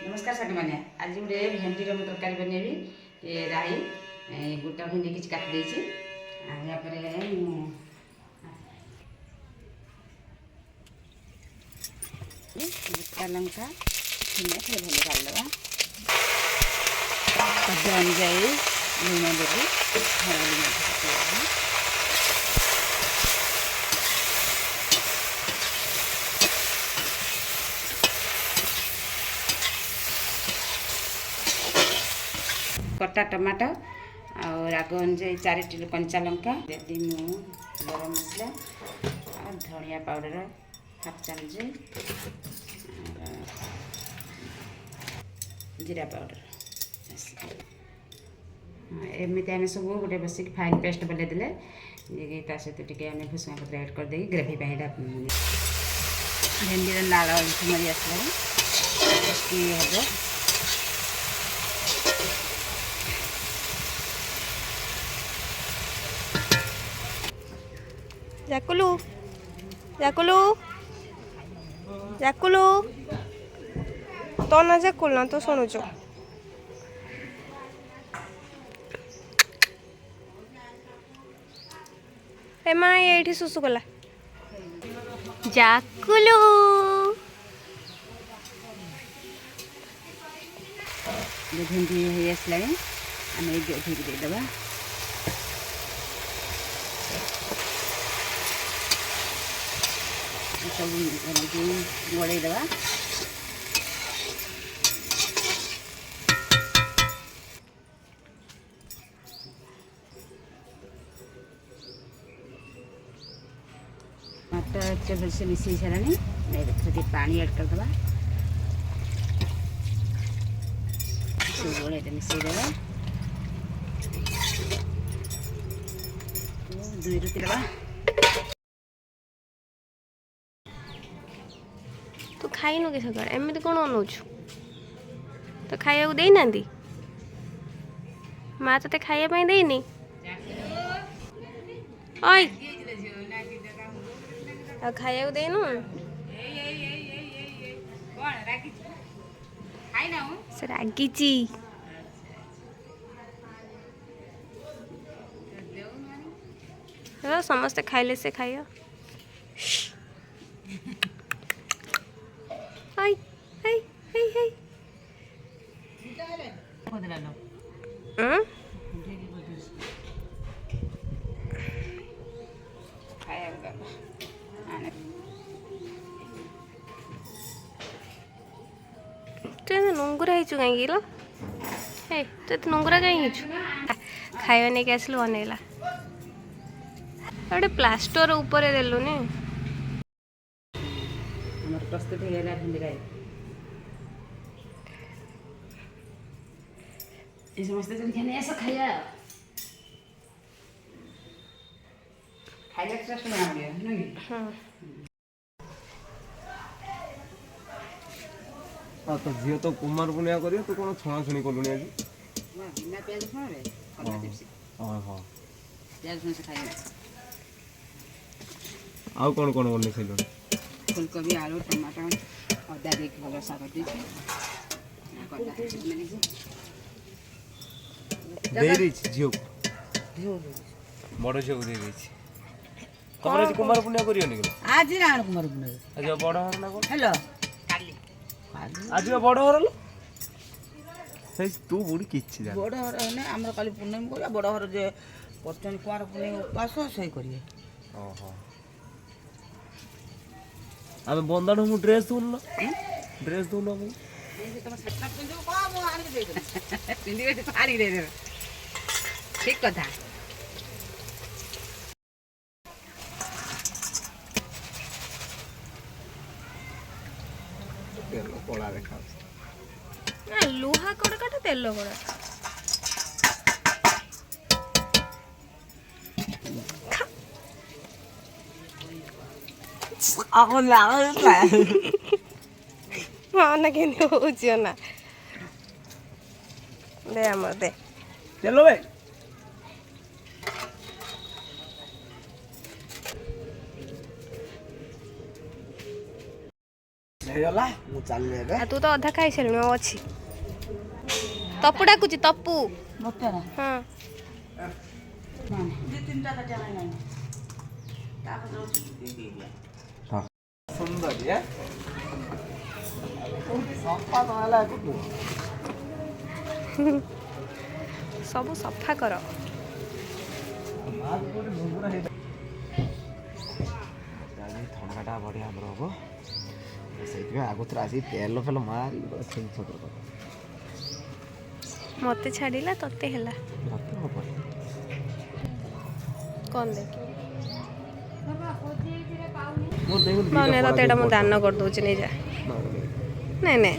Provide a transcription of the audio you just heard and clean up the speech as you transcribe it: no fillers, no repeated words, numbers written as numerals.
नमस्कार साथी मैंने आज गोटे भेंडी तरकारी बनैबी ये राई गोटा भेंडी किसी काट देती गोटा लंका भल डालदे स्वाद अनुजाई लुण देवी कटा टमाटो और राग अनुजाई 4 कंचा लंका देदी मु गरम मसला और धनिया पाउडर हाफ चामच जीरा पाउडर एमती आम सब गोटे बसिक फाइन पेस्ट बन देले सहित टे आम भूसुंगा पत्र ऐड करदे ग्रेवी भेंडी लाल मरी आसला हम जाकुलू जाकुलू जाकुलू तो ना जाकुल ना तो शुणुच ए माँ ये सुसु कला जाकुलू भेंडी हो आसला आम ग्रेवी देदेबा सब गोड़े दवा मटर चल से मिसई सारानी थोड़ी पानी ऐड करदे सब गोड़े मिसईदे 2 ରୁ 3 दवा तू खाइनु कि सका एमती कौन अनौछु तो खाया को देना माँ ते खाया देनी ओय खाया को देनु से रागिची समस्ते खाइले से खाइयो हाय हाय हाय हाय नुंगुरा ही कहीं लो हे तो नुंगुरा कहीं खाଇବା नहीं आसलु बनैला गोटे प्लास्टर ऊपर देलुनी प्रस्तुत हो गया भेंडी राई ये समस्त खाने ऐसा खाया खाइला ट्रस्ट बना दिया नहीं हां तो झियो तो कुमार पुनिया करियो तो कोन छणा छणी कोलुनी आज ना बिना प्याज छण रे कला टिप्स हां हां प्याज से खाइला आउ कोन कोन बने खइलो फूलकोबी आलू टमाटर अदा देख भल सा कर दे देरी झियो बड़ झियो दे दी तमरे आज कुमार पुनिया करियो नि आज राण कुमार पुनिया आज बड़ हर ना को हेलो काली आज बड़ हर लो सही तू बुड़ी किछि जा बड़ हर ने हमर काली पुनिया को बड़ हर जे परचन कुमार पुनिया उपास सही करिए ओहो आमे बंदन हम ड्रेस दून ड्रेस दून हम तुम सटना पिंजो को मो आनी दे दे पिंडी के साड़ी दे दे ठीक कथा तेल कोला देखा ना लुहा कोड़ काटा तेल कोड़ आहो लाओ ना के होजियो ना दे हमर दे चलो बे ହେଇଗଲା ମୁଁ ଚାଲିଲି ଏବେ। ଆଉ ତୁ ତ ଅଧା ଖାଇସାରିଲୁଣି ଆଉ ଅଛି। ତପୁ ଡାକୁଛି ତପୁ। ମୋତେ ନା ହଁ ସୁନ୍ଦର ସଫା ନହେଲା ଆଗକୁ ସବୁ ସଫା କର। ଥଣ୍ଡାଟା ବଢ଼ିଆ ଆମର ହବ ସେଇଥିପାଇଁ ଆଗଥର ଆସିକି ତେଲ ଫେଲ ମାରି ମତେ ଛାଡ଼ିଲା ତତେ ହେଲା କ'ଣ ଦେଖ ମୁଁ ତତେ ଏଇଟା ମୁଁ ଦାନ କରିଦେଉଛି ନେଇଯା। ନାଇଁ ନାଇଁ